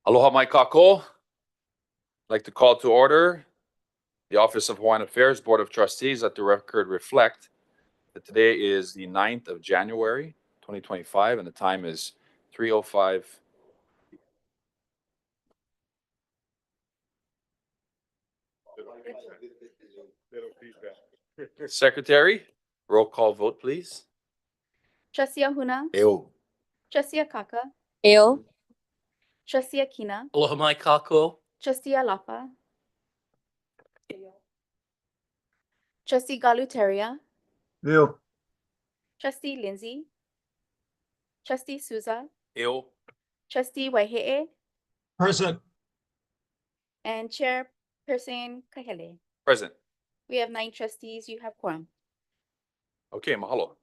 Aloha mai kako. I'd like to call to order the Office of Hawaiian Affairs Board of Trustees. Let the record reflect that today is the 9th of January, 2025, and the time is 3:05. Secretary, roll call vote, please. Trustee Ahuna, Eo. Trustee Akaka, Eo. Trustee Akina, Aloha mai kako. Trustee Alapa, Trustee Galuteria, Eo. Trustee Lindsay, Trustee Souza, Eo. Trustee Waihe'e, Present. and Chairperson Kahele. Present. We have 9 trustees. You have quorum. Okay, mahalo.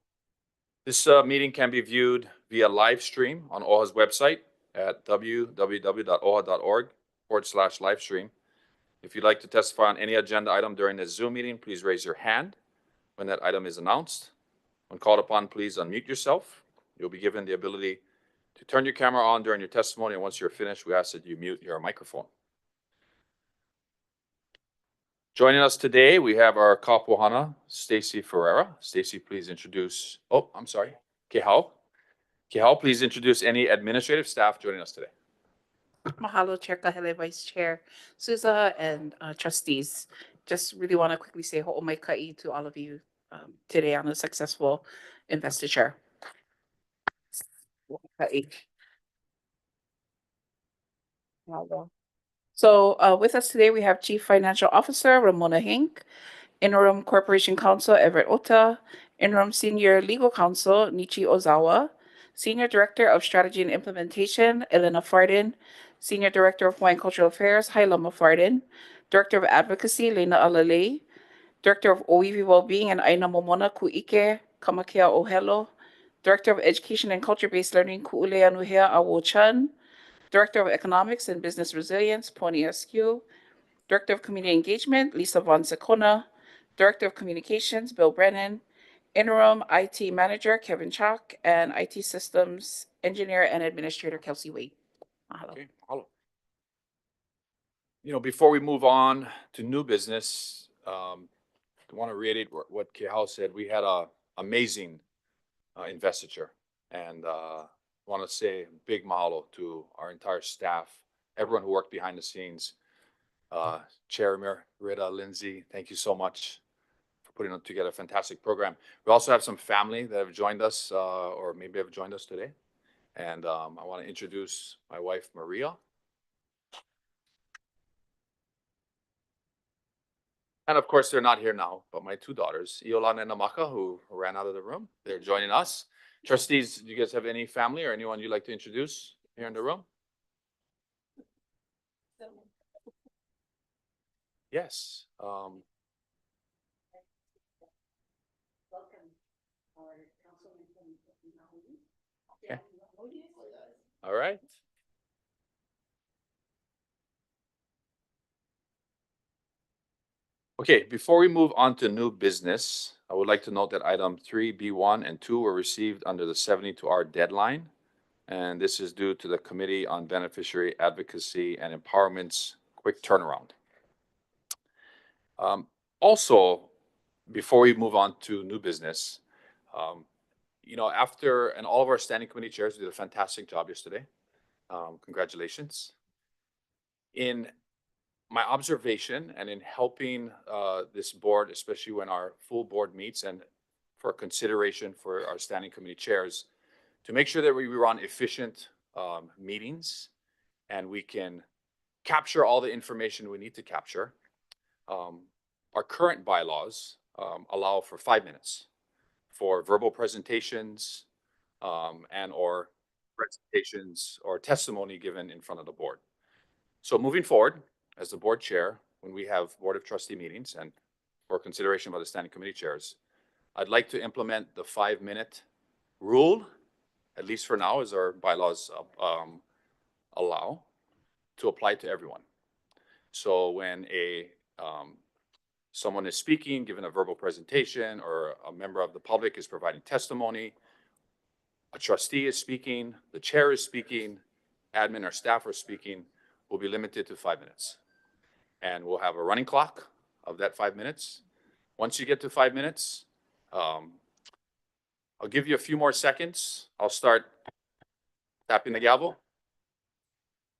This meeting can be viewed via live stream on OHA's website at www.oha.org/livestream. If you'd like to testify on any agenda item during this Zoom meeting, please raise your hand when that item is announced. When called upon, please unmute yourself. You'll be given the ability to turn your camera on during your testimony, and once you're finished, we ask that you mute your microphone. Joining us today, we have our kapuahana, Stacy Ferreira. Stacy, please introduce, Kehau. Kehau, please introduce any administrative staff joining us today. Mahalo, Chair Kahele, Vice Chair Souza, and trustees. Just really want to quickly say ho'omaikai to all of you today on a successful investiture. So with us today, we have Chief Financial Officer Ramona Hink, Interim Corporation Counsel Everett Ota, Interim Senior Legal Counsel Nichi Ozawa, Senior Director of Strategy and Implementation Elena Fardin, Senior Director of Hawaiian Cultural Affairs Hailama Fardin, Director of Advocacy Lena Alalei, Director of Oiwi Wellbeing and Aina Momona Ku'ike Kamakea Ohelo, Director of Education and Culture-Based Learning Ku'ulea Nuhea Awo Chan, Director of Economics and Business Resilience Poni Askew, Director of Community Engagement Lisa Von Secona, Director of Communications Bill Brennan, Interim IT Manager Kevin Chalk, and IT Systems Engineer and Administrator Kelsey Wade. Mahalo. Okay, mahalo. Before we move on to new business, I want to reiterate what Kehau said. We had an amazing investiture, and want to say big mahalo to our entire staff, everyone who worked behind the scenes. Chair Rita, Lindsay, thank you so much for putting together a fantastic program. We also have some family that have joined us, or maybe have joined us today. And I want to introduce my wife, Maria. And of course, they're not here now, but my 2 daughters, Iolana and Namaka, who ran out of the room, they're joining us. Trustees, do you guys have any family or anyone you'd like to introduce here in the room? Yes. Welcome, our councilman from Maui. Okay. All right. Okay, before we move on to new business, I would like to note that item 3B1 and 2 were received under the 72-hour deadline. And this is due to the Committee on Beneficiary Advocacy and Empowerment's quick turnaround. Also, before we move on to new business, all of our standing committee chairs did a fantastic job yesterday. Congratulations. In my observation and in helping this board, especially when our full board meets and for consideration for our standing committee chairs, to make sure that we run efficient meetings and we can capture all the information we need to capture. Our current bylaws allow for 5 minutes for verbal presentations and or presentations or testimony given in front of the board. So moving forward, as the board chair, when we have Board of Trustee meetings and for consideration by the standing committee chairs, I'd like to implement the 5-minute rule, at least for now, as our bylaws allow, to apply to everyone. So when someone is speaking, given a verbal presentation, or a member of the public is providing testimony, a trustee is speaking, the chair is speaking, admin or staff are speaking, will be limited to 5 minutes. And we'll have a running clock of that 5 minutes. Once you get to 5 minutes, I'll give you a few more seconds. I'll start tapping the gavel.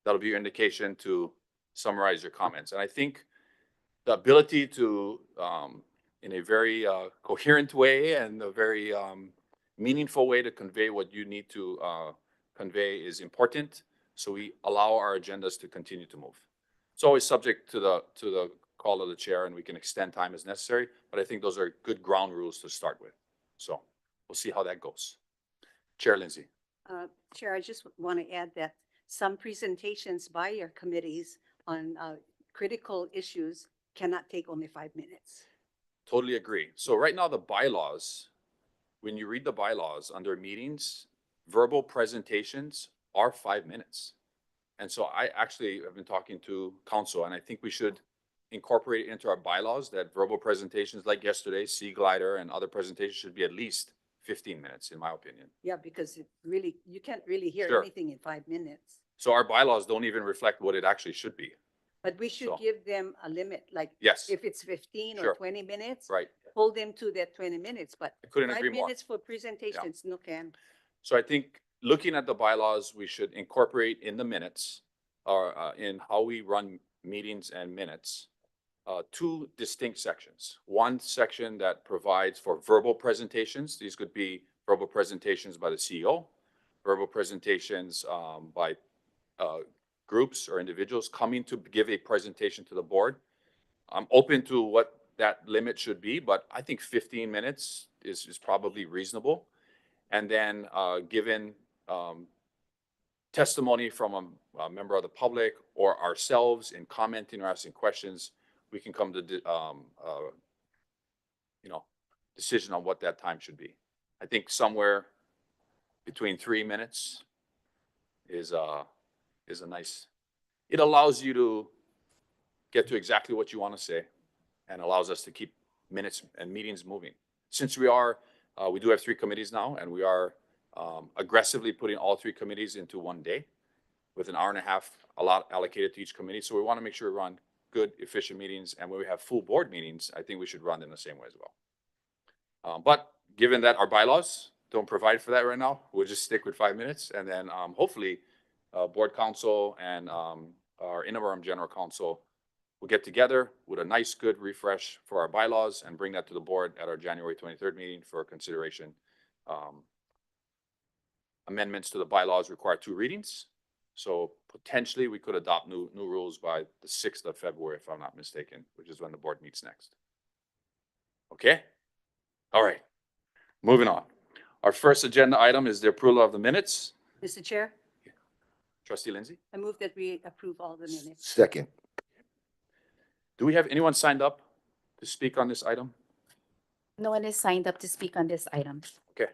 That'll be your indication to summarize your comments. And I think the ability to, in a very coherent way and a very meaningful way to convey what you need to convey is important. So we allow our agendas to continue to move. It's always subject to the call of the chair, and we can extend time as necessary. But I think those are good ground rules to start with. So we'll see how that goes. Chair Lindsay. Chair, I just want to add that some presentations by your committees on critical issues cannot take only 5 minutes. Totally agree. So right now, the bylaws, when you read the bylaws under meetings, verbal presentations are 5 minutes. And so I actually have been talking to council, and I think we should incorporate it into our bylaws that verbal presentations like yesterday, Sea Glider and other presentations should be at least 15 minutes, in my opinion. Yeah, because it really, you can't really hear Sure. anything in 5 minutes. So our bylaws don't even reflect what it actually should be. But we should So- give them a limit, like Yes, if it's 15 Sure. or 20 minutes, right. hold them to that 20 minutes, but I couldn't 5 agree more. minutes for presentations, no can. So I think looking at the bylaws, we should incorporate in the minutes or in how we run meetings and minutes, two distinct sections. One section that provides for verbal presentations. These could be verbal presentations by the CEO, verbal presentations by groups or individuals coming to give a presentation to the board. I'm open to what that limit should be, but I think 15 minutes is probably reasonable. And then given testimony from a member of the public or ourselves in commenting or asking questions, we can come to decision on what that time should be. I think somewhere between 3 minutes is a nice. It allows you to get to exactly what you want to say, and allows us to keep minutes and meetings moving. Since we do have 3 committees now, and we are aggressively putting all 3 committees into one day with an hour and a half allocated to each committee. So we want to make sure we run good, efficient meetings. And when we have full board meetings, I think we should run them the same way as well. But given that our bylaws don't provide for that right now, we'll just stick with 5 minutes. And then hopefully board council and our interim general counsel will get together with a nice, good refresh for our bylaws and bring that to the board at our January 23rd meeting for consideration. Amendments to the bylaws require 2 readings. So potentially we could adopt new rules by the 6th of February, if I'm not mistaken, which is when the board meets next. Okay? All right. Moving on. Our first agenda item is the approval of the minutes. Mr. Chair, Trustee Lindsay, I move that we approve all the minutes. Second. do we have anyone signed up to speak on this item? No one is signed up to speak on this item. Okay.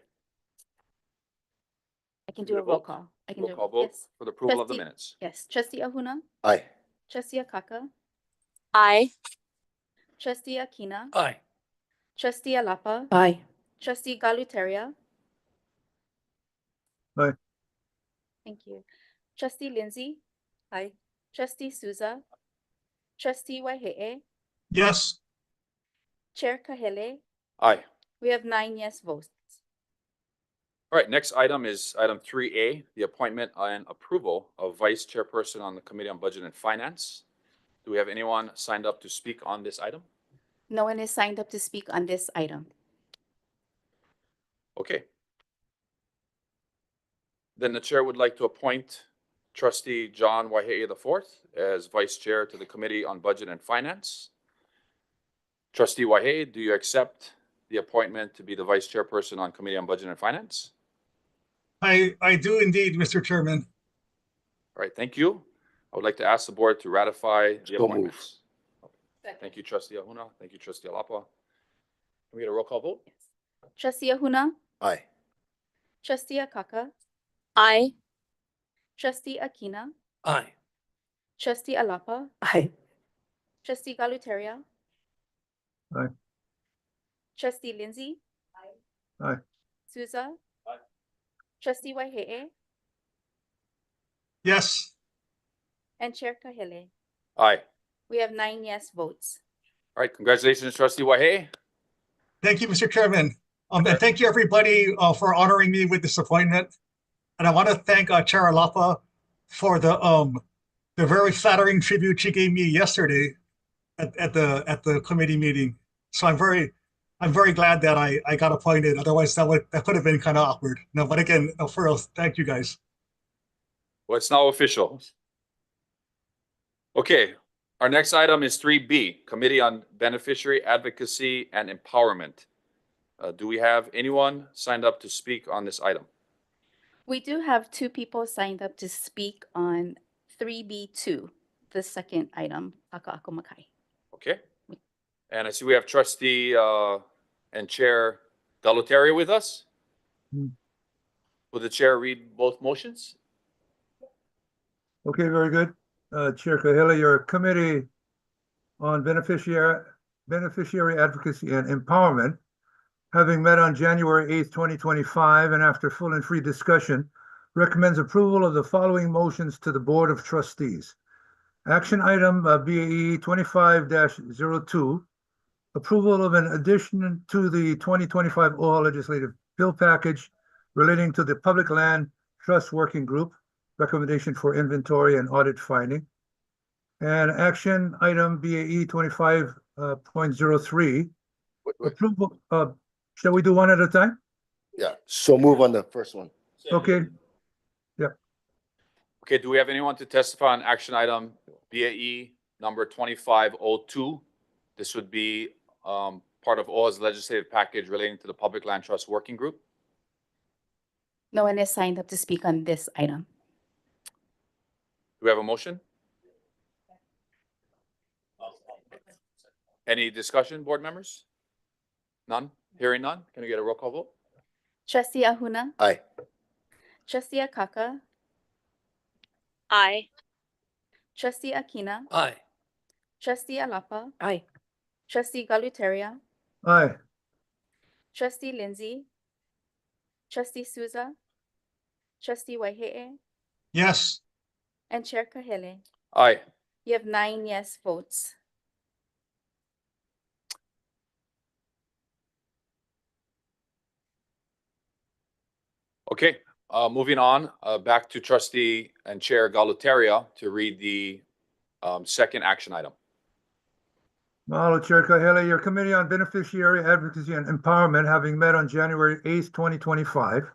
I can Do do a a roll vote? call. I can Roll do, call vote yes, for the approval of the Trustee- minutes. yes. Trustee Ahuna, Aye. Trustee Akaka, Aye. Trustee Akina, Aye. Trustee Alapa, Aye. Trustee Galuteria. Aye. Thank you. Trustee Lindsay, Aye. Trustee Souza, Trustee Waihe'e, Yes. Chair Kahele. Aye. We have 9 yes votes. All right, next item is item 3A, the appointment and approval of Vice Chairperson on the Committee on Budget and Finance. Do we have anyone signed up to speak on this item? No one is signed up to speak on this item. Okay. Then the chair would like to appoint Trustee John Waihe'e IV as Vice Chair to the Committee on Budget and Finance. Trustee Waihe'e, do you accept the appointment to be the Vice Chairperson on Committee on Budget and Finance? I do indeed, Mr. Chairman. All right, thank you. I would like to ask the board to ratify the So moved. appointments. Thank you, Trustee Ahuna. Thank you, Trustee Alapa. Can we get a roll call vote? Trustee Ahuna, Aye. Trustee Akaka, Aye. Trustee Akina, Aye. Trustee Alapa, Aye. Trustee Galuteria. Aye. Trustee Lindsay. Aye. Souza. Aye. Trustee Waihe'e, Yes. and Chair Kahele. Aye. We have 9 yes votes. All right, congratulations, Trustee Wahe. Thank you, Mr. Chairman. And thank you, everybody, for honoring me with this appointment. And I want to thank Chair Alapa for the very flattering tribute she gave me yesterday at the committee meeting. So I'm very glad that I got appointed. Otherwise, that could have been kind of awkward. No, but again, for real, thank you guys. Well, it's now official. Okay, our next item is 3B, Committee on Beneficiary Advocacy and Empowerment. Do we have anyone signed up to speak on this item? We do have 2 people signed up to speak on 3B2, the second item, Kaka'ako Makai. Okay. And I see we have Trustee and Chair Galutaria with us. Will the chair read both motions? Okay, very good. Chair Kahele, your Committee on Beneficiary Advocacy and Empowerment, having met on January 8th, 2025, and after full and free discussion, recommends approval of the following motions to the Board of Trustees. Action item BAE 25-02, approval of an addition to the 2025 OHA Legislative Bill Package relating to the Public Land Trust Working Group, recommendation for inventory and audit finding. And action item BAE 25.03, approval. Shall we do one at a time? Yeah, so move on the first one. Okay, Okay, do we have anyone to testify on action item BAE number 2502? This would be part of OHA's legislative package relating to the Public Land Trust Working Group. No one is signed up to speak on this item. Do we have a motion? Any discussion, board members? None? Hearing none? Can we get a roll call vote? Trustee Ahuna, Aye. Trustee Akaka, I. Trustee Akina, Aye. Trustee Alapa, Aye. Trustee Galutaria, aye. Trustee Lindsay, Trustee Souza, Trustee Waihe'e, Yes. and Chair Kahele. Aye. You have 9 yes votes. Okay, moving on, back to Trustee and Chair Galutaria to read the second action item. Mahalo, Chair Kahele. Your Committee on Beneficiary Advocacy and Empowerment, having met on January 8th, 2025,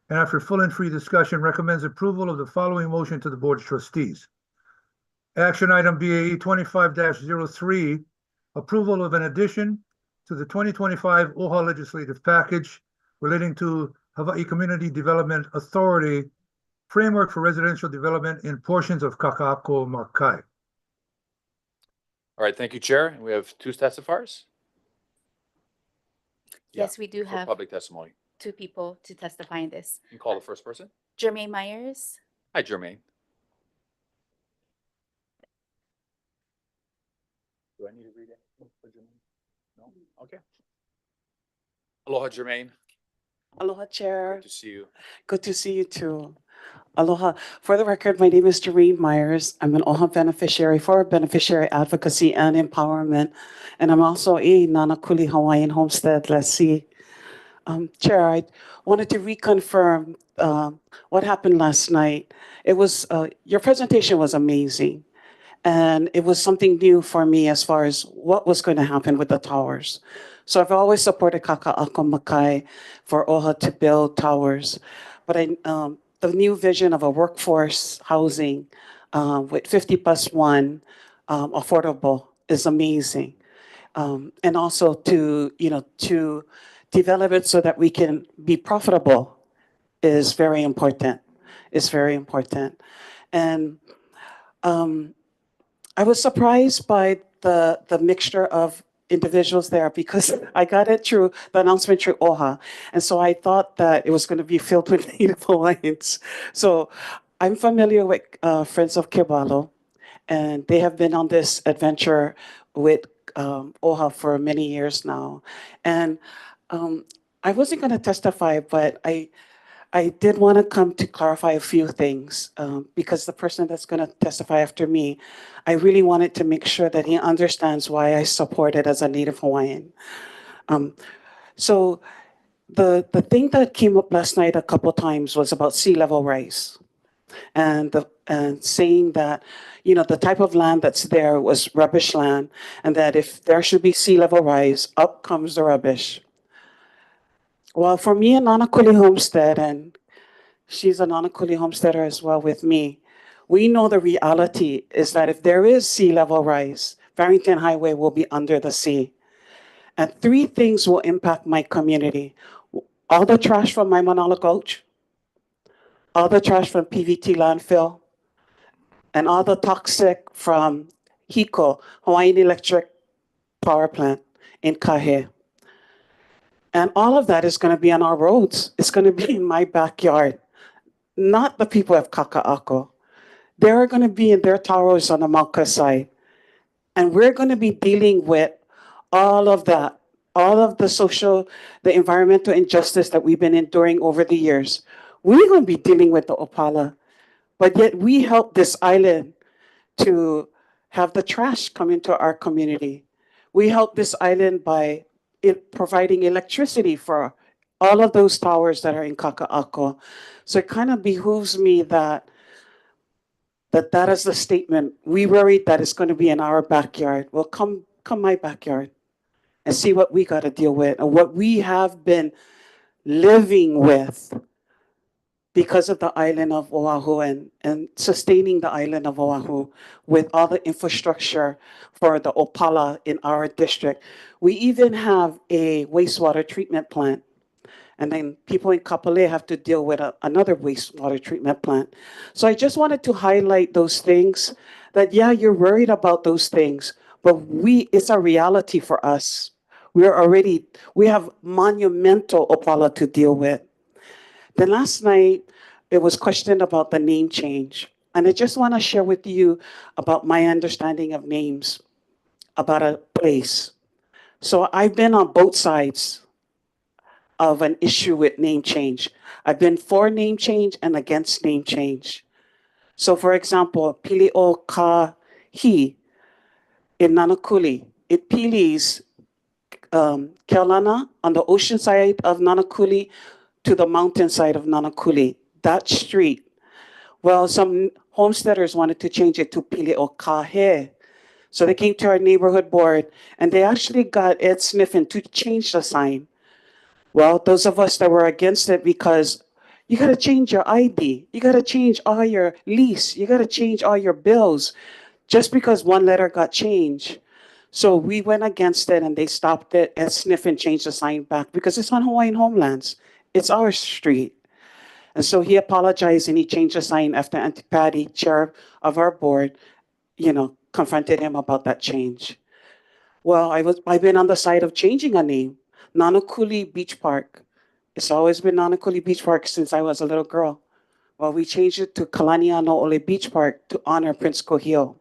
and after full and free discussion, recommends approval of the following motion to the Board of Trustees. Action item BAE 25-03, approval of an addition to the 2025 OHA Legislative Package relating to Hawaiʻi Community Development Authority framework for residential development in portions of Kaka'ako Makai. All right, thank you, Chair. And we have 2 testifiers? Yes, we do For have public testimony. 2 people to testify in this. You can call the first person. Jermaine Myers, Hi, Jermaine. Do I need to read it for Jermaine? No? Okay. Aloha, Jermaine. Aloha, Chair. Good to see you. Good to see you too. Aloha. For the record, my name is Doreen Myers. I'm an OHA beneficiary for Beneficiary Advocacy and Empowerment, and I'm also a Nanakuli Hawaiian Homestead lessee. Chair, I wanted to reconfirm what happened last night. It was your presentation was amazing, and it was something new for me as far as what was going to happen with the towers. So I've always supported Kaka'ako Makai for OHA to build towers, but the new vision of a workforce housing with 50+1 affordable is amazing, and also to develop it so that we can be profitable is very important. It's very important, and I was surprised by the mixture of individuals there because I got it through the announcement through OHA. And so I thought that it was going to be filled with Native Hawaiians. So I'm familiar with Friends of Kibalo, and they have been on this adventure with OHA for many years now. And I wasn't going to testify, but I did want to come to clarify a few things because the person that's going to testify after me, I really wanted to make sure that he understands why I support it as a Native Hawaiian. So the thing that came up last night a couple times was about sea level rise, and saying that, you know, the type of land that's there was rubbish land, and that if there should be sea level rise, up comes the rubbish. Well, for me and Nanakuli Homestead, and she's a Nanakuli homesteader as well with me, we know the reality is that if there is sea level rise, Farrington Highway will be under the sea. And three things will impact my community. All the trash from my Manala Gulch, all the trash from PVT landfill, and all the toxic from HECO, Hawaiian Electric Power Plant in Kahele. And all of that is going to be on our roads. It's going to be in my backyard, not the people of Kaka'ako. They're going to be in their towers on the Mauka side. And we're going to be dealing with all of that, all of the environmental injustice that we've been enduring over the years. We're going to be dealing with the Opala. But yet we help this island to have the trash come into our community. We help this island by providing electricity for all of those towers that are in Kaka'ako. So it kind of behooves me that is the statement. We worried that it's going to be in our backyard. Well, come my backyard and see what we got to deal with and what we have been living with because of the island of Oahu and sustaining the island of Oahu with all the infrastructure for the Opala in our district. We even have a wastewater treatment plant. And then people in Kapolei have to deal with another wastewater treatment plant. So I just wanted to highlight those things that, yeah, you're worried about those things, but it's a reality for us. We have monumental Opala to deal with. Then last night, it was questioned about the name change. And I just want to share with you about my understanding of names, about a place. So I've been on both sides of an issue with name change. I've been for name change and against name change. So for example, Pili o Kahi in Nanakuli, it pilis Keolana on the ocean side of Nanakuli to the mountain side of Nanakuli, that street. Well, some homesteaders wanted to change it to Pili o Kahe. So they came to our neighborhood board and they actually got Ed Sniffen to change the sign. Well, those of us that were against it, because you got to change your ID, you got to change all your lease, you got to change all your bills, just because one letter got changed. So we went against it and they stopped it and sniff and changed the sign back because it's on Hawaiian homelands. It's our street. And so he apologized and he changed the sign after Auntie Patty, chair of our board, confronted him about that change. Well, I've been on the side of changing a name. Nanakuli Beach Park. It's always been Nanakuli Beach Park since I was a little girl. Well, we changed it to Kalaniano'ole Beach Park to honor Prince Kohio.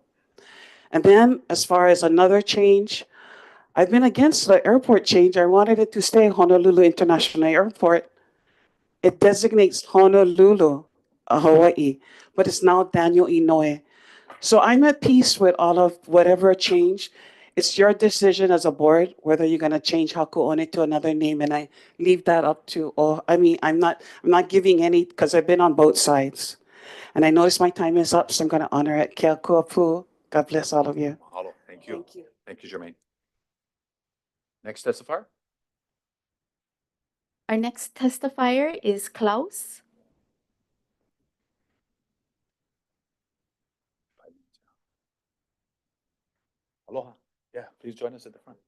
And then, as far as another change, I've been against the airport change. I wanted it to stay Honolulu International Airport. It designates Honolulu, Hawaii, but it's now Daniel Inouye. So I'm at peace with all of whatever change. It's your decision as a board whether you're going to change Haku'one to another name, and I leave that up to all. I mean, I'm not giving any because I've been on both sides, and I notice my time is up, so I'm going to honor it. Kia kuapu. God bless all of you. Mahalo. Thank you. Thank you. Thank you, Jermaine. Next testifier. Our next testifier is Klaus. Aloha. Yeah, please join us at the front.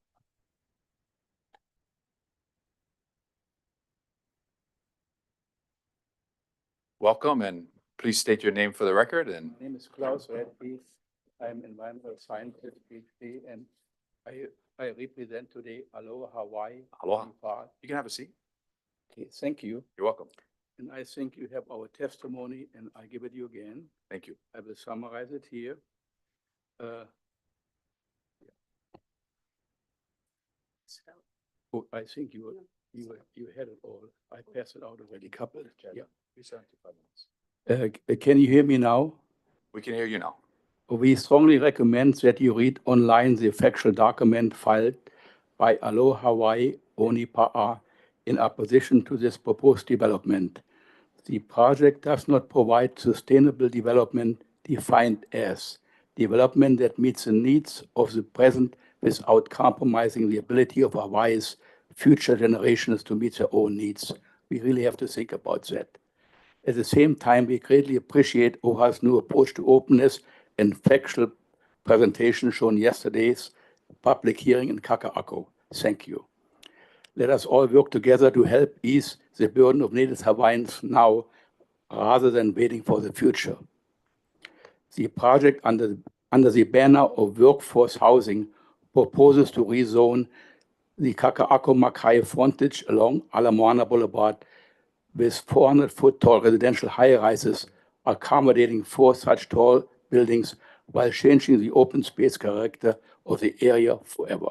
Welcome, and please state your name for the record. And My name is Klaus Redpies. I'm environmental scientist, PhD, and I represent today Aloha Hawaii. Aloha. Part. You can have a seat. Okay, thank you. You're welcome. And I think you have our testimony, and I give it you again. Thank you. I will summarize it here. I think You had it all. I passed it out already, couple. Yeah. 75 minutes. Can you hear me now? We can hear you now. We strongly recommend that you read online the factual document filed by Aloha Hawaii Onipa'a in opposition to this proposed development. The project does not provide sustainable development defined as development that meets the needs of the present without compromising the ability of Hawaii's future generations to meet their own needs. We really have to think about that. At the same time, we greatly appreciate OHA's new approach to openness and factual presentation shown yesterday's public hearing in Kaka'ako. Thank you. Let us all work together to help ease the burden of Native Hawaiians now rather than waiting for the future. The project under the banner of workforce housing proposes to rezone the Kaka'ako Makai frontage along Ala Moana Boulevard with 400-foot tall residential high-rises accommodating 4 such tall buildings while changing the open space character of the area forever.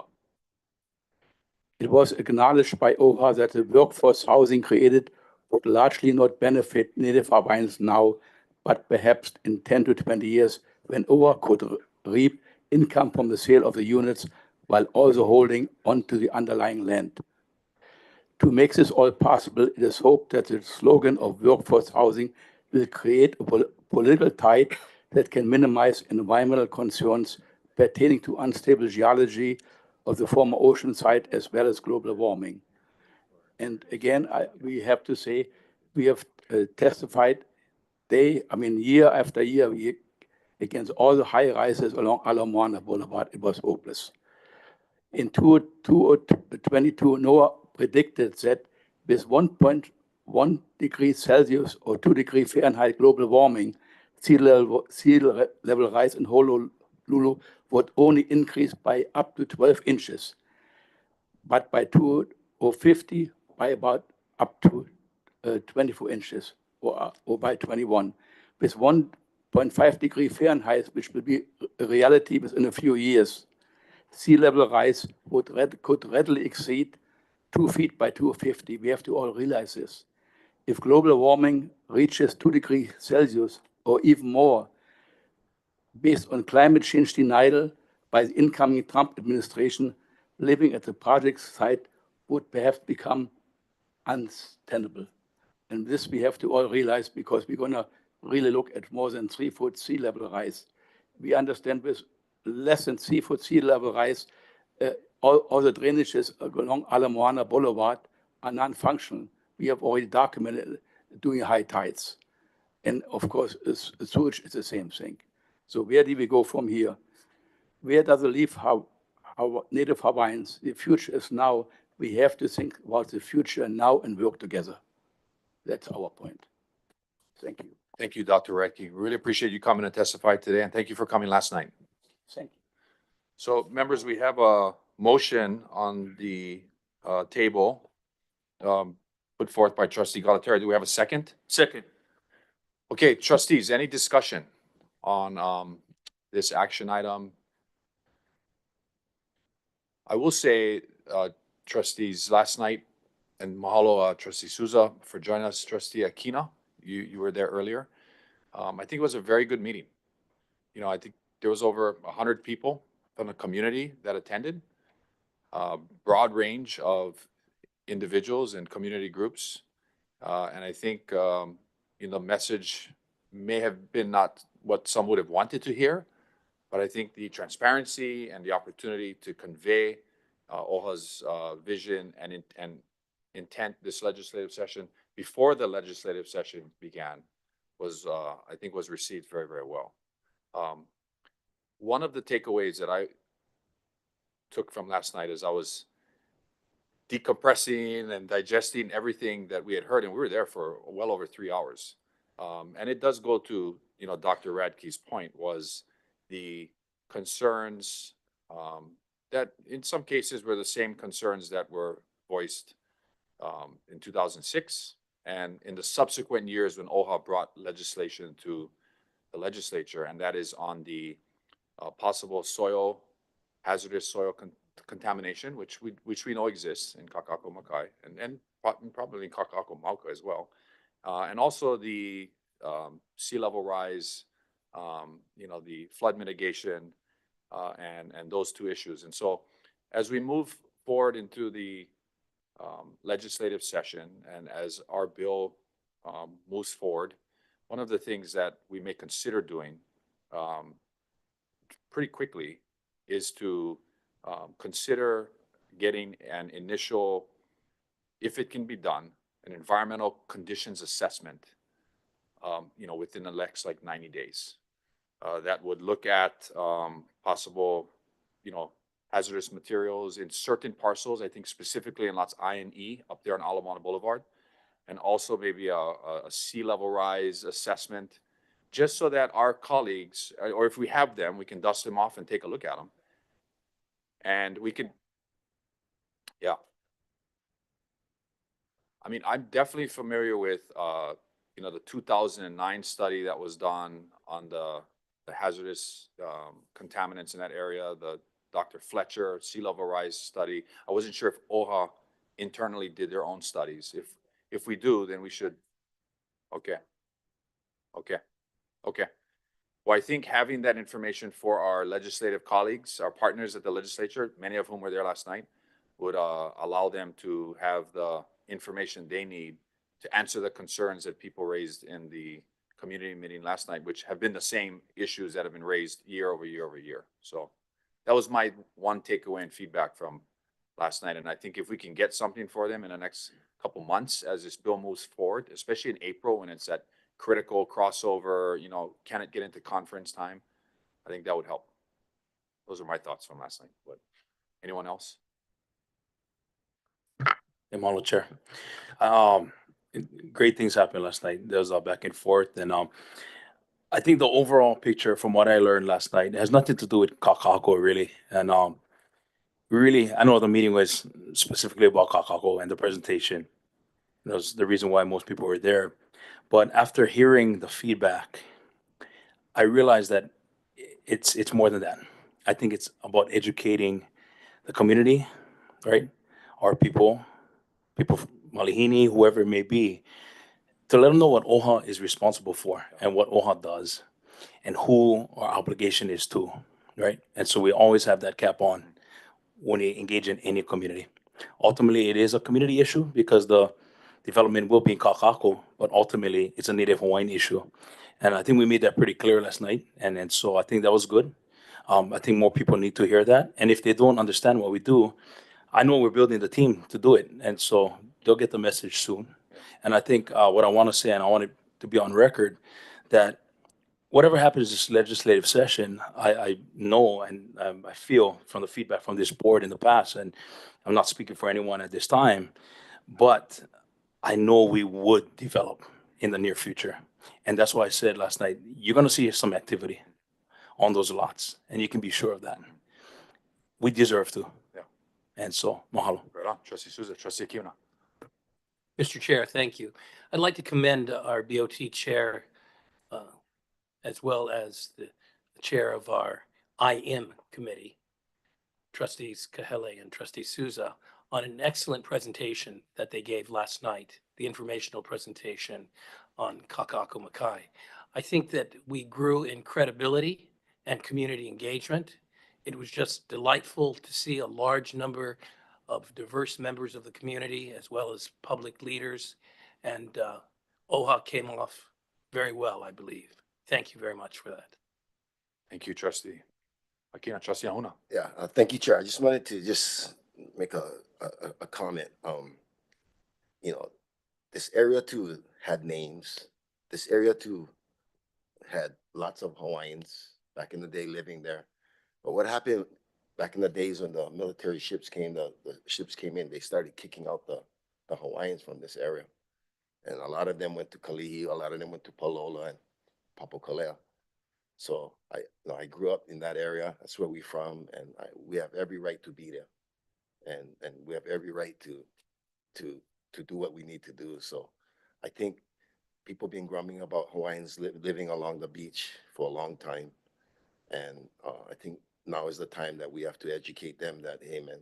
It was acknowledged by OHA that the workforce housing created would largely not benefit Native Hawaiians now, but perhaps in 10 to 20 years when OHA could reap income from the sale of the units while also holding onto the underlying land. To make this all possible, it is hoped that the slogan of workforce housing will create a political tide that can minimize environmental concerns pertaining to unstable geology of the former ocean site as well as global warming. And again, we have to say, we have testified year after year against all the high rises along Ala Moana Boulevard. It was hopeless. In 2022, NOAA predicted that with 1.1 degrees Celsius or 2 degrees Fahrenheit global warming, sea level rise in Honolulu would only increase by up to 12 inches, but by 2050 by about up to 24 inches or by 21. With 1.5 degrees Fahrenheit, which will be a reality within a few years, sea level rise could readily exceed 2 feet by 2050. We have to all realize this. If global warming reaches 2 degrees Celsius or even more, based on climate change denial by the incoming Trump administration, living at the project site would perhaps become untenable. And this we have to all realize because we're going to really look at more than 3 foot sea level rise. We understand with less than 3 foot sea level rise, all the drainages along Ala Moana Boulevard are non-functional. We have already documented during high tides. And of course, sewage is the same thing. So where do we go from here? Where does it leave our Native Hawaiians? The future is now. We have to think about the future now and work together. That's our point. Thank you. Thank you, Dr. Redke. Really appreciate you coming and testify today, and thank you for coming last night. Thank you. So, members, we have a motion on the table put forth by Trustee Galateri. Do we have a second? Second. Okay, trustees, any discussion on this action item? I will say, trustees, last night, and mahalo, Trustee Souza, for joining us, Trustee Akina. You were there earlier. I think it was a very good meeting. You know, I think there was over 100 people from the community that attended. Broad range of individuals and community groups. And I think, the message may have been not what some would have wanted to hear, but I think the transparency and the opportunity to convey OHA's vision and intent this legislative session before the legislative session began was, I think, was received very, very well. One of the takeaways that I took from last night as I was decompressing and digesting everything that we had heard, and we were there for well over 3 hours. And it does go to, Dr. Radke's point, was the concerns that in some cases were the same concerns that were voiced in 2006 and in the subsequent years when OHA brought legislation to the legislature, and that is on the possible hazardous soil contamination, which we know exists in Kaka'ako Makai and probably in Kaka'ako Makai as well. And also the sea level rise, the flood mitigation, and those two issues. And so as we move forward into the legislative session and as our bill moves forward, one of the things that we may consider doing pretty quickly is to consider getting an initial, if it can be done, an environmental conditions assessment, within the next like 90 days. That would look at possible, hazardous materials in certain parcels, I think specifically in lots I and E up there on Alamana Boulevard, and also maybe a sea level rise assessment, just so that our colleagues, or if we have them, we can dust them off and take a look at them. And we could, yeah. I mean, I'm definitely familiar with, the 2009 study that was done on the hazardous contaminants in that area, the Dr. Fletcher sea level rise study. I wasn't sure if OHA internally did their own studies. If we do, then we should. Okay. Well, I think having that information for our legislative colleagues, our partners at the legislature, many of whom were there last night, would allow them to have the information they need to answer the concerns that people raised in the community meeting last night, which have been the same issues that have been raised year over year over year. So that was my one takeaway and feedback from last night. And I think if we can get something for them in the next couple months as this bill moves forward, especially in April when it's at critical crossover, can it get into conference time? I think that would help. Those are my thoughts from last night. But anyone else? Mahalo, Chair. Great things happened last night. There was a back and forth, and I think the overall picture from what I learned last night has nothing to do with Kakaʻako really. And really, I know the meeting was specifically about Kakaʻako and the presentation. That was the reason why most people were there. But after hearing the feedback, I realized that it's more than that. I think it's about educating the community, right? Our people from Malihini, whoever it may be, to let them know what OHA is responsible for and what OHA does and who our obligation is to, right? And so we always have that cap on when we engage in any community. Ultimately, it is a community issue because the development will be in Kaka'ako, but ultimately it's a Native Hawaiian issue. And I think we made that pretty clear last night. And so I think that was good. I think more people need to hear that. And if they don't understand what we do, I know we're building the team to do it. And so they'll get the message soon. And I think what I want to say, and I want it to be on record, that whatever happens this legislative session, I know and I feel from the feedback from this board in the past, and I'm not speaking for anyone at this time, but I know we would develop in the near future. And that's why I said last night, you're going to see some activity on those lots, and you can be sure of that. We deserve to. Yeah. And so, mahalo. Right on. Trustee Souza, Trustee Keoni. Mr. Chair, thank you. I'd like to commend our BOT chair, as well as the chair of our IM committee, Trustees Kahele and Trustee Souza, on an excellent presentation that they gave last night, the informational presentation on Kaka'ako Makai. I think that we grew in credibility and community engagement. It was just delightful to see a large number of diverse members of the community as well as public leaders. And OHA came off very well, I believe. Thank you very much for that. Thank you, Trustee. Akina, Trustee Ahuna. Yeah, thank you, Chair. I just wanted to make a comment. This area too had names. This area too had lots of Hawaiians back in the day living there. But what happened back in the days when the military ships came, the ships came in, they started kicking out the Hawaiians from this area. And a lot of them went to Kalihi, a lot of them went to Palola and Papokalea. So I grew up in that area. That's where we're from, and we have every right to be there, and we have every right to do what we need to do. So I think people been grumbling about Hawaiians living along the beach for a long time, and I think now is the time that we have to educate them that, hey, man,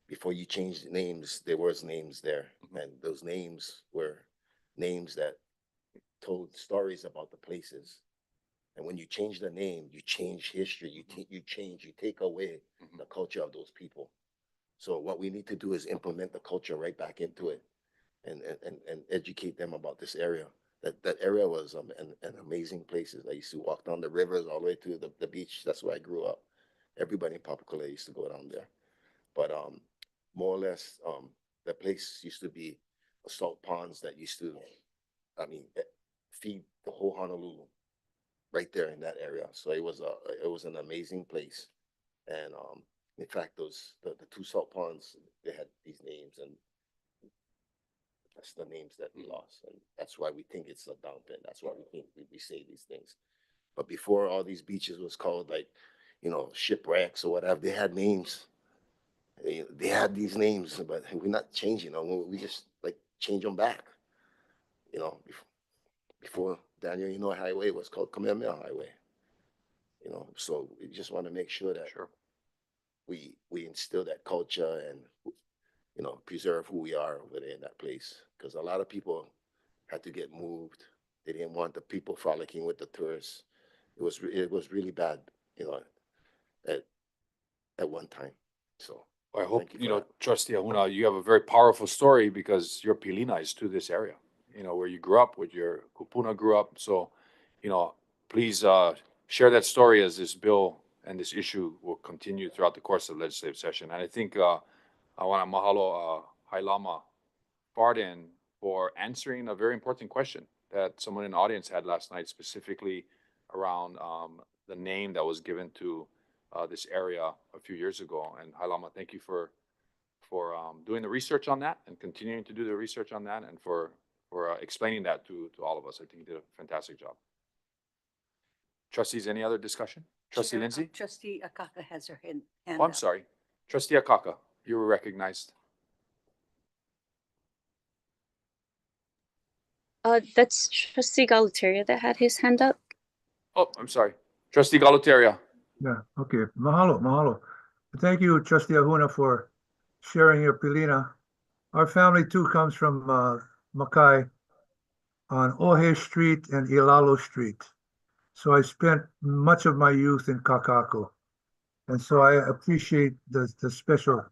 before you change the names, there was names there. And those names were names that told stories about the places. And when you change the name, you change history, you take away the culture of those people. So what we need to do is implement the culture right back into it and educate them about this area. That area was an amazing place. I used to walk down the rivers all the way to the beach. That's where I grew up. Everybody in Papakula used to go down there. But more or less, the place used to be salt ponds that used to, feed the whole Honolulu right there in that area. So it was an amazing place. And in fact, the two salt ponds, they had these names, and that's the names that we lost. And that's why we think it's a dump, and that's why we think we say these things. But before all these beaches was called shipwrecks or whatever, they had names. They had these names, but we're not changing them. We just change them back. Before Daniel Highway was called Kamehameha Highway. So we just want to make sure that we instill that culture and preserve who we are over there in that place. Because a lot of people had to get moved. They didn't want the people frolicking with the tourists. It was really bad, at one time. So I hope, thank you for that. Trustee Ahuna, you have a very powerful story because your pilina is to this area, where you grew up, where your kupuna grew up. So, please share that story as this bill and this issue will continue throughout the course of the legislative session. And I think I want to mahalo Hailama Farden for answering a very important question that someone in the audience had last night, specifically around the name that was given to this area a few years ago. And Hailama, thank you for doing the research on that and continuing to do the research on that, and for explaining that to all of us. I think you did a fantastic job. Trustees, any other discussion? Trustee Chair, Lindsay? Trustee Akaka has her hand Oh, I'm up. sorry. Trustee Akaka, you were recognized. That's Trustee Galataria that had his hand up. Oh, I'm sorry. Trustee Galutaria. Yeah, okay. Mahalo. Thank you, Trustee Ahuna, for sharing your pilina. Our family too comes from Makai on OHA Street and Ilalo Street. So I spent much of my youth in Kaka'ako. And so I appreciate the special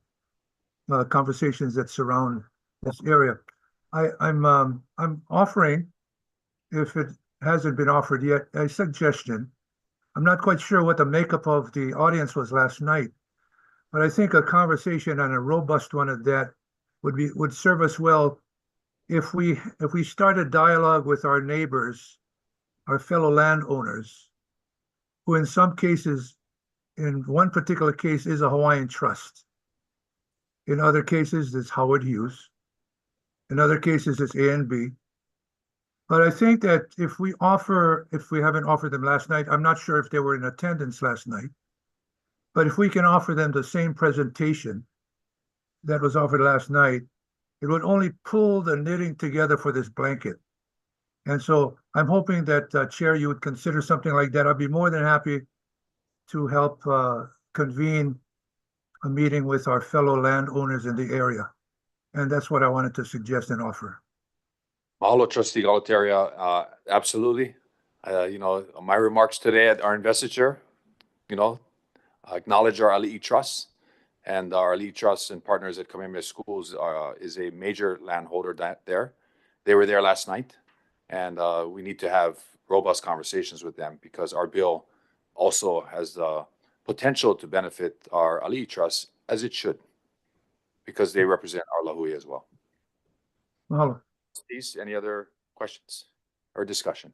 conversations that surround this area. I'm offering, if it hasn't been offered yet, a suggestion. I'm not quite sure what the makeup of the audience was last night, but I think a conversation and a robust one of that would serve us well if we start a dialogue with our neighbors, our fellow landowners, who in some cases, in one particular case, is a Hawaiian trust. In other cases, it's Howard Hughes. In other cases, it's A&B. But I think that if we haven't offered them last night, I'm not sure if they were in attendance last night, but if we can offer them the same presentation that was offered last night, it would only pull the knitting together for this blanket. And so I'm hoping that, Chair, you would consider something like that. I'd be more than happy to help convene a meeting with our fellow landowners in the area. And that's what I wanted to suggest and offer. Mahalo, Trustee Galutaria. Absolutely. My remarks today at our investiture, acknowledge our Ali'i Trust, and our Ali'i Trust and partners at Kamehameha Schools is a major landholder there. They were there last night, and we need to have robust conversations with them because our bill also has the potential to benefit our Ali'i Trust, as it should, because they represent our Lahui as well. Mahalo. Please, any other questions or discussion?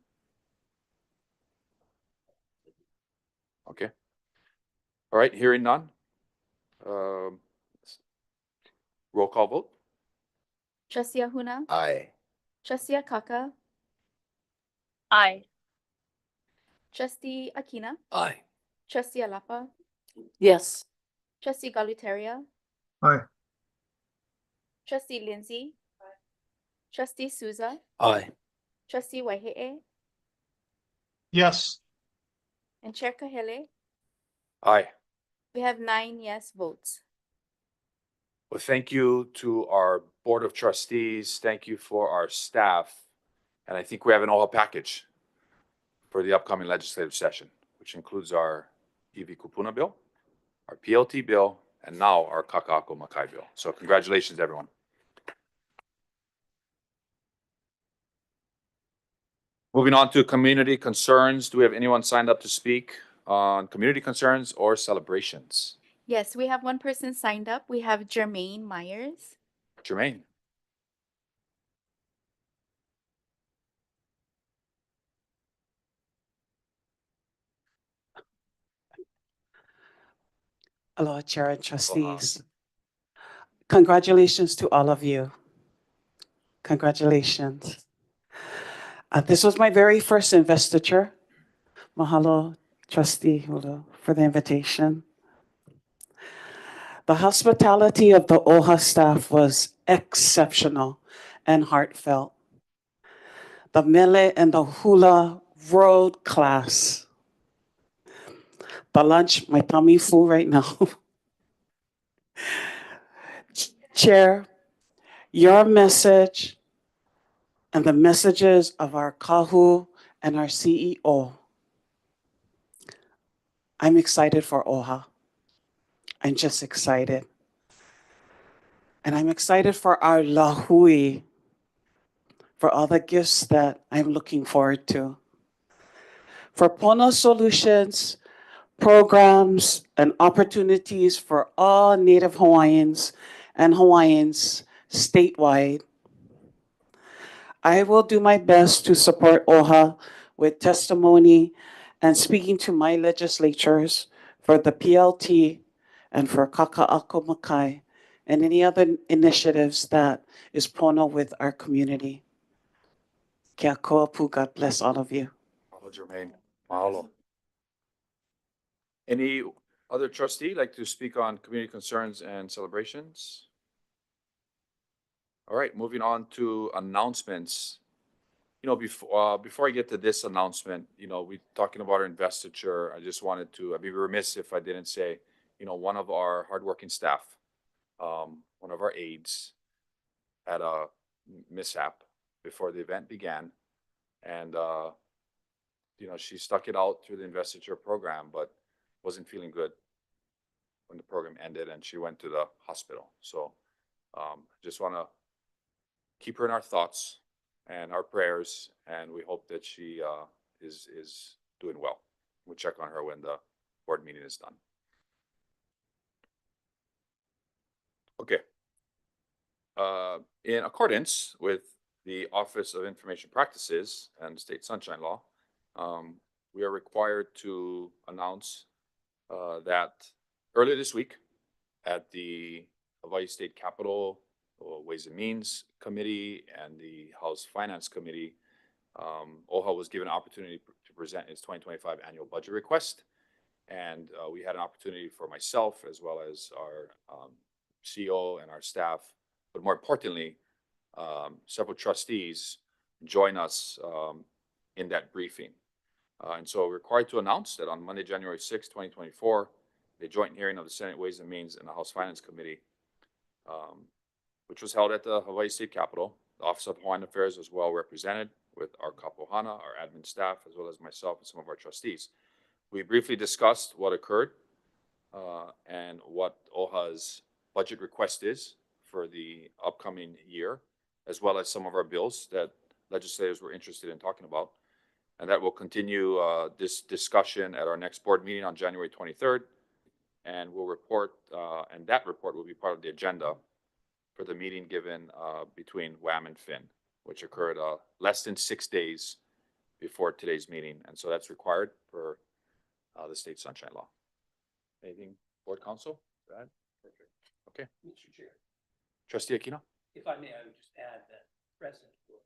Okay. All right, hearing none. Roll call vote. Trustee Ahuna, Aye. Trustee Akaka, Aye. Trustee Akina, Aye. Trustee Alapa, Yes. Trustee Galutaria, Aye. Trustee Lindsay, Trustee Souza, Aye. Trustee Waihe'e, Yes. and Chair Kahele. Aye. We have 9 yes votes. Well, thank you to our Board of Trustees. Thank you for our staff. And I think we have an OHA package for the upcoming legislative session, which includes our EV Kupuna bill, our PLT bill, and now our Kaka'ako Makai bill. So congratulations, everyone. Moving on to community concerns. Do we have anyone signed up to speak on community concerns or celebrations? Yes, we have one person signed up. We have Jermaine Myers. Jermaine. Aloha, Chair and Trustees. Congratulations to all of you. Congratulations. This was my very first investiture. Mahalo, Trustee Hulu, for the invitation. The hospitality of the OHA staff was exceptional and heartfelt. The mele and the hula, world class. The lunch, my tummy full right now. Chair, your message and the messages of our kahu and our CEO. I'm excited for OHA. I'm just excited. And I'm excited for our lahui, for all the gifts that I'm looking forward to. For Pono solutions, programs, and opportunities for all Native Hawaiians and Hawaiians statewide. I will do my best to support OHA with testimony and speaking to my legislatures for the PLT and for Kaka'ako Makai and any other initiatives that is Pono with our community. Kia koa pu, God bless all of you. Mahalo, Jermaine. Mahalo. Any other trustee like to speak on community concerns and celebrations? All right, moving on to announcements. You know, before I get to this announcement, you know, we talking about our investiture. I just wanted to, I'd be remiss if I didn't say, you know, one of our hardworking staff, one of our aides, had a mishap before the event began, and you know, she stuck it out through the investiture program, but wasn't feeling good when the program ended, and she went to the hospital. So, just want to keep her in our thoughts and our prayers, and we hope that she is doing well. We'll check on her when the board meeting is done. Okay. In accordance with the Office of Information Practices and State Sunshine Law, we are required to announce that earlier this week at the Hawaii State Capitol Ways and Means Committee and the House Finance Committee, OHA was given an opportunity to present its 2025 annual budget request. And we had an opportunity for myself as well as our CEO and our staff, but more importantly, several trustees join us in that briefing. And so we're required to announce that on Monday, January 6, 2024, a joint hearing of the Senate Ways and Means and the House Finance Committee, which was held at the Hawaii State Capitol. The Office of Hawaiian Affairs was well represented with our kapohana, our admin staff, as well as myself and some of our trustees. We briefly discussed what occurred and what OHA's budget request is for the upcoming year, as well as some of our bills that legislators were interested in talking about. And that will continue this discussion at our next board meeting on January 23rd. And we'll report, and that report will be part of the agenda for the meeting given between WAM and FIN, which occurred less than 6 days before today's meeting. And so that's required for the State Sunshine Law. Anything, Board Council? Brad? Perfect. Okay. Mr. Chair, Trustee Aquino? if I may, I would just add that President will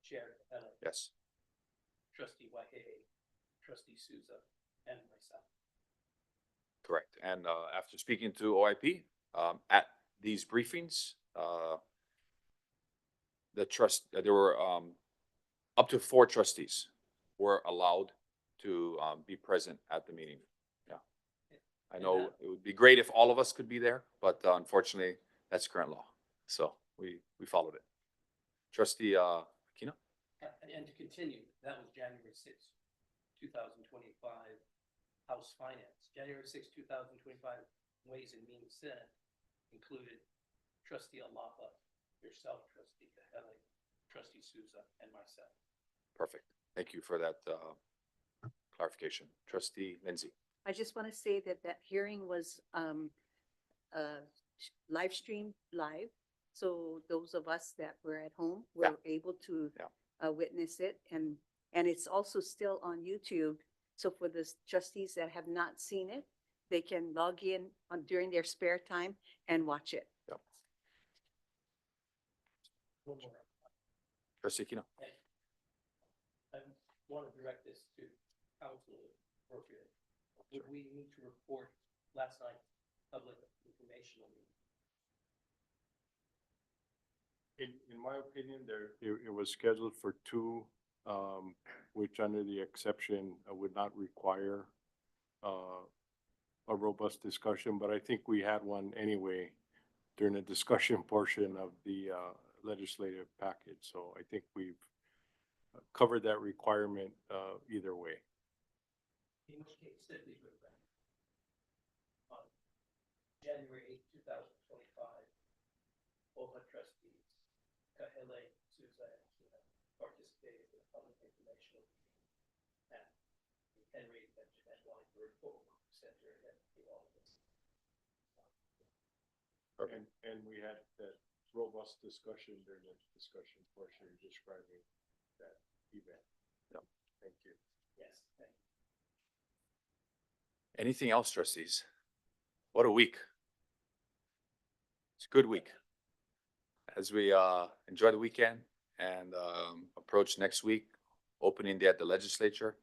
Chair Kahele, Yes. Trustee Waihehe, Trustee Souza, and myself. Correct. And after speaking to OIP at these briefings, there were up to 4 trustees were allowed to be present at the meeting. Yeah. I know it would be great if all of us could be there, but unfortunately, that's current law. So we followed it. Trustee Aquino? And to continue, that was January 6th, 2025, House Finance. January 6th, 2025, Ways and Means Senate included Trustee Alapa, yourself, Trustee Kahele, Trustee Souza, and myself. Perfect. Thank you for that clarification. Trustee Lindsay? I just want to say that that hearing was live streamed live. So those of us that were at home were able to witness it, and it's also still on YouTube. So for the trustees that have not seen it, they can log in during their spare time and watch it. Yep. Trustee Aquino? I want to direct this to council if appropriate. Would we need to report last night's public informational meeting? In my opinion, it was scheduled for 2, which under the exception would not require a robust discussion, but I think we had one anyway during the discussion portion of the legislative package. So I think we've covered that requirement either way. In which case, simply put that. On January 8th, 2025, OHA trustees, Kahele, Souza, and Keoni participated in the public informational meeting at the Henry and Weinberg Center at the office. And we had that robust discussion during the discussion portion describing that event. Yep. Thank you. Yes, thank you. Anything else, trustees? What a week. It's a good week. As we enjoy the weekend and approach next week, opening day at the legislature.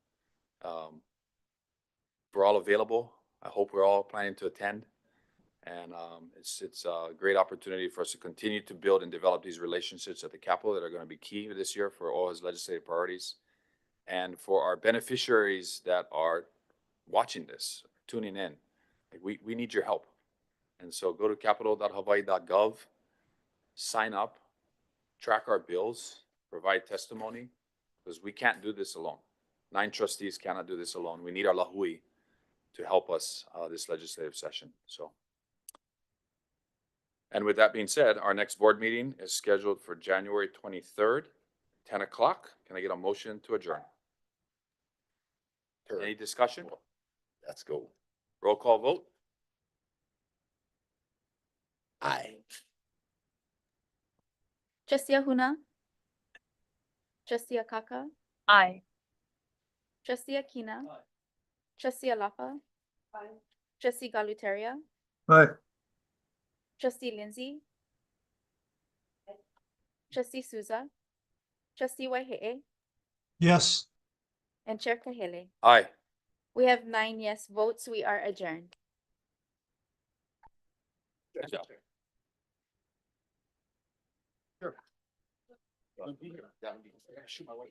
We're all available. I hope we're all planning to attend. And it's a great opportunity for us to continue to build and develop these relationships at the Capitol that are going to be key this year for OHA's legislative priorities. And for our beneficiaries that are watching this, tuning in, like we need your help. And so go to capitol.hawaii.gov, sign up, track our bills, provide testimony, because we can't do this alone. 9 trustees cannot do this alone. We need our lahui to help us this legislative session. So, and with that being said, our next board meeting is scheduled for January 23rd, 10 o'clock. Can I get a motion to adjourn? Any discussion? Let's go. Roll call vote. Aye. Trustee Ahuna? Trustee Akaka? Aye. Trustee Aquina? Aye. Trustee Alapa? Aye. Trustee Galuteria? Aye. Trustee Lindsay? Trustee Souza? Trustee Waihe'e? Yes. And Chair Kahele? Aye. We have 9 yes votes. We are adjourned. Good job. Sure. Shoot my wife.